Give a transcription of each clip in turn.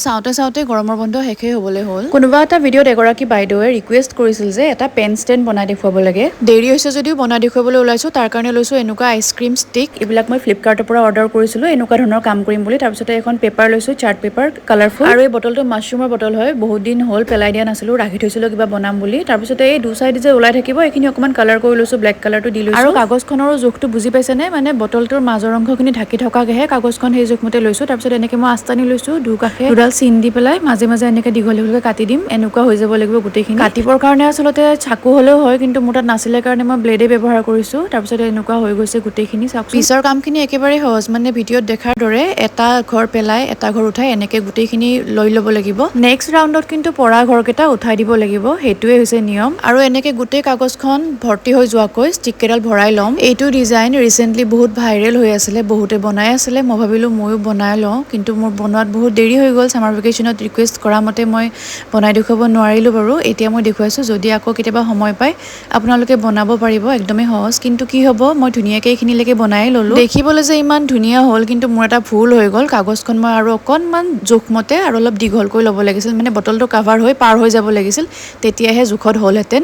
চাওঁতে চাওঁতে গৰমৰ বন্ধ শেষেই হ'বলৈ হ'ল। কোনোবা এটা ভিডিঅ'ত এগৰাকী বাইদেৱে ৰিকুৱেষ্ট কৰিছিল যে এটা পেন ষ্টেণ্ড বনাই দেখুৱাব লাগে। দেৰি হৈছে যদিও বনাই দেখুৱাবলৈ ওলাইছোঁ। তাৰ কাৰণে লৈছোঁ এনেকুৱা আইচক্ৰীম ষ্টিক। এইবিলাক মই ফ্লিপকাৰ্টৰ পৰা অৰ্ডাৰ কৰিছিলোঁ এনেকুৱা ধৰণৰ কাম কৰিম বুলি। তাৰপিছতে এখন পেপাৰ লৈছোঁ, চাৰ্ট পেপাৰ কালাৰফুল। আৰু এই বটলটো মাছৰুমৰ বটল হয়। বহুত দিন হ'ল পেলাই দিয়া নাছিলোঁ, ৰাখি থৈছিলোঁ কিবা বনাম বুলি। তাৰপিছতে এই দু চাইড যে ওলাই থাকিব এইখিনি অকণমান কালাৰ কৰি লৈছোঁ, ব্লেক কালাৰটো দি লৈছোঁ। আৰু কাগজখনৰো জোখটো বুজি পাইছেনে? মানে বটলটোৰ মাজৰ অংশখিনি ঢাকি থকাকেহে কাগজখন সেই জোখমতে লৈছোঁ। তাৰপিছত এনেকৈ মই আস্তানি লৈছোঁ, দুকাষে দুডাল চিন দি পেলাই মাজে মাজে এনেকৈ দীঘল দীঘলকৈ কাটি দিম। এনেকুৱা হৈ যাব লাগিব গোটেইখিনি। কাটিবৰ কাৰণে আচলতে চাকু হ'লেও হয়, কিন্তু মোৰ তাত নাছিলে কাৰণে মই ব্লেডে ব্যৱহাৰ কৰিছোঁ। তাৰপিছত এনেকুৱা হৈ গৈছে গোটেইখিনি। চাওকচোন, পিছৰ কামখিনি একেবাৰে সহজ, মানে ভিডিঅ'ত দেখাৰ দৰে এটা ঘৰ পেলাই এটা ঘৰ উঠাই এনেকৈ গোটেইখিনি লৈ ল'ব লাগিব। নেক্সট ৰাউণ্ডত কিন্তু পৰা ঘৰকেইটা উঠাই দিব লাগিব, সেইটোৱে হৈছে নিয়ম। আৰু এনেকৈ গোটেই কাগজখন ভৰ্তি হৈ যোৱাকৈ ষ্টিক কেইডাল ভৰাই ল'ম। এইটো ডিজাইন ৰিচেণ্টলি বহুত ভাইৰেল হৈ আছিলে, বহুতে বনাই আছিলে। মই ভাবিলোঁ ময়ো বনাই লওঁ, কিন্তু মোৰ বনোৱাত বহুত দেৰি হৈ গ'ল। ছামাৰ ভেকেশ্যনত ৰিকুৱেষ্ট কৰা মতে মই বনাই দেখুৱাব নোৱাৰিলোঁ বাৰু। এতিয়া মই দেখুৱাইছোঁ, যদি আকৌ কেতিয়াবা সময় পায় আপোনালোকে বনাব পাৰিব, একদমেই সহজ। কিন্তু কি হ'ব, মই ধুনীয়াকৈ এইখিনিলৈকে বনাই ল'লোঁ। দেখিবলৈ যে ইমান ধুনীয়া হ'ল, কিন্তু মোৰ এটা ভুল হৈ গ'ল। কাগজখন মই আৰু অকণমান জোখমতে আৰু অলপ দীঘলকৈ ল'ব লাগিছিল, মানে বটলটো কাভাৰ হৈ পাৰ হৈ যাব লাগিছিল, তেতিয়াহে জোখত হ'লহেঁতেন।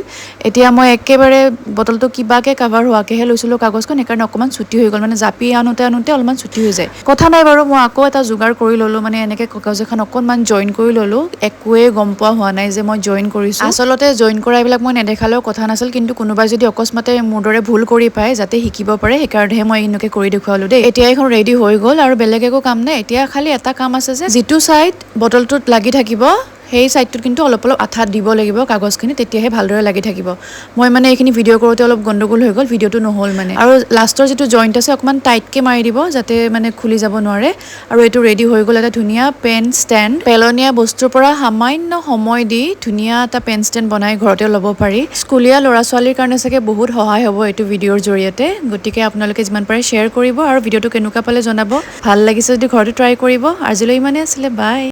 এতিয়া মই একেবাৰে বটলটো কিবাকৈ কাভাৰ হোৱাকৈহে লৈছিলোঁ কাগজখন, সেইকাৰণে অকণমান ছুটি হৈ গ'ল, মানে জাপি আনোতে অলপমান ছুটি হৈ যায়। কথা নাই বাৰু, মই আকৌ এটা যোগাৰ কৰি ল'লোঁ, মানে এনেকৈ কাগজ এখন অকণমান জইন কৰি ল'লোঁ। একোৱেই গম পোৱা হোৱা নাই যে মই জইন কৰিছোঁ। আচলতে জইন কৰা এইবিলাক মই নেদেখালেও কথা নাছিল, কিন্তু কোনোবাই যদি অকস্মাতে মোৰ দৰে ভুল কৰি পায় যাতে শিকিব পাৰে, সেইকাৰণেহে মই এনেকৈ কৰি দেখুৱালোঁ দেই। এতিয়া এইখন ৰেডি হৈ গ'ল আৰু বেলেগ একো কাম নাই। এতিয়া খালি এটা কাম আছে যে যিটো ছাইড বটলটোত লাগি থাকিব সেই ছাইডটোত কিন্তু অলপ অলপ আঠা দিব লাগিব কাগজখিনি, তেতিয়াহে ভালদৰে লাগি থাকিব। মই মানে এইখিনি ভিডিঅ' কৰোঁতে অলপ গণ্ডগোল হৈ গ'ল, ভিডিঅ'টো নহ'ল মানে। আৰু লাষ্টৰ যিটো জইণ্ট আছে অকণমান টাইটকৈ মাৰি দিব, যাতে মানে খুলি যাব নোৱাৰে। আৰু এইটো ৰেডি হৈ গ'ল, এটা ধুনীয়া পেন ষ্টেণ্ড। পেলনীয়া বস্তুৰ পৰা সামান্য সময় দি ধুনীয়া এটা পেন ষ্টেণ্ড বনাই ঘৰতে ল'ব পাৰি। স্কুলীয়া ল'ৰা ছোৱালীৰ কাৰণে চাগে বহুত সহায় হ'ব এইটো ভিডিঅ'ৰ জৰিয়তে। গতিকে আপোনালোকে যিমান পাৰে শ্বেয়াৰ কৰিব আৰু ভিডিঅ'টো কেনেকুৱা পালে জনাব। ভাল লাগিছে যদি ঘৰতে ট্ৰাই কৰিব। আজিলৈ ইমানেই আছিলে, বাই।